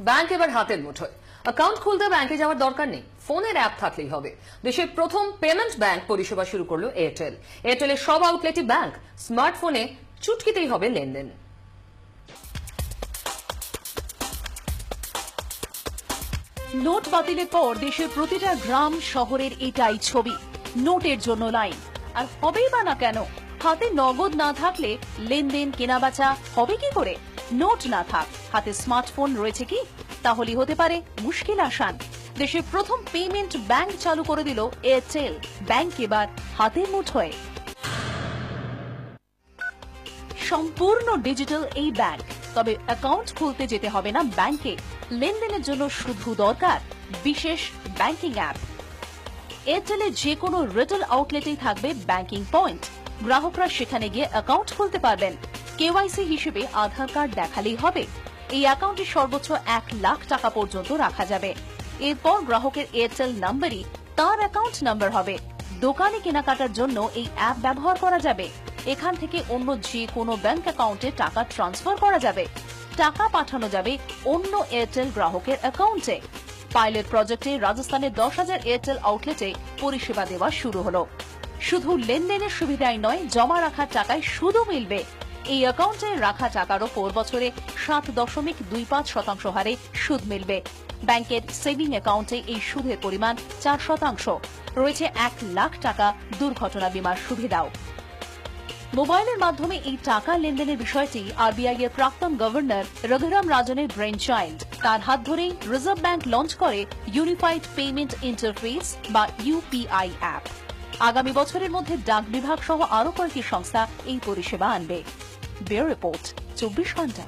Bank এবার হাতের মুঠোয়। অ্যাকাউন্ট খুলতে ব্যাংকে যাওয়ার দরকার নেই, ফোনের অ্যাপ থাকলেই হবে। দেশের প্রথম পেমেন্ট ব্যাংক পরিষেবা শুরু করলো এয়ারটেল। এয়ারটেলের সব আউটলেটই ব্যাংক, স্মার্টফোনে চুটকিতেই হবে লেনদেন। নোট বাতিলের পর দেশের প্রতিটা গ্রাম শহরের এটাই ছবি, নোটের জন্য লাইন। আর হবেই বা না কেন? হাতে নগদ না থাকলে লেনদেন কেনাবেচা হবে কি করে? নোট না থাক, হাতে স্মার্টফোন রয়েছে কি? তাহলেই হতে পারে মুশকিল আসান। দেশের প্রথম পেমেন্ট ব্যাংক চালু করে দিল এয়ারটেল। ব্যাংক এবার হাতের মুঠোয়। সম্পূর্ণ ডিজিটাল এই ব্যাংক, তবে অ্যাকাউন্ট খুলতে যেতে হবে না ব্যাংকে। লেনদেনের জন্য শুধু দরকার বিশেষ ব্যাংকিং অ্যাপ। এয়ারটেলে যে কোনো রিটেল আউটলেটেই থাকবে ব্যাংকিং পয়েন্ট। গ্রাহকরা সেখানে গিয়ে অ্যাকাউন্ট খুলতে পারবেন। কেওয়াইসি হিসেবে আধার কার্ড দেখালেই হবে। এই অ্যাকাউন্টে সর্বোচ্চ 1 লাখ টাকা পর্যন্ত রাখা যাবে। এরপর গ্রাহকের এয়ারটেল নাম্বারই তার অ্যাকাউন্ট নাম্বার হবে। দোকানে কেনাকাটার জন্য এই অ্যাপ ব্যবহার করা যাবে। এখান থেকে অন্য যে কোনো ব্যাংক অ্যাকাউন্টে টাকা ট্রান্সফার করা যাবে। টাকা পাঠানো যাবে অন্য এয়ারটেল গ্রাহকের অ্যাকাউন্টে। পাইলট প্রজেক্টে রাজস্থানের 10,000 এয়ারটেল আউটলেটে পরিষেবা দেওয়া শুরু হলো। শুধু লেনদেনের সুবিধাই নয়, জমা রাখার টাকায় সুদও মিলবে। এই অ্যাকাউন্টে রাখা টাকার ওপর বছরে 7.25% হারে সুদ মিলবে। ব্যাংকের সেভিং অ্যাকাউন্টে এই সুদের পরিমাণ 4%। রয়েছে 1 লাখ টাকা দুর্ঘটনা বীমার সুবিধাও। মোবাইলের মাধ্যমে এই টাকা লেনদেনের বিষয়টি আরবিআই এর প্রাক্তন গভর্নর রঘুরাম রাজনের ব্রেন চাইল্ড। তার হাত ধরেই রিজার্ভ ব্যাংক লঞ্চ করে ইউনিফাইড পেমেন্ট ইন্টারফেস বা ইউপিআই অ্যাপ। আগামী বছরের মধ্যে ডাক বিভাগ সহ আরও কয়েকটি সংস্থা এই পরিষেবা আনবে। ব্যুরো রিপোর্ট, 24 ঘন্টা।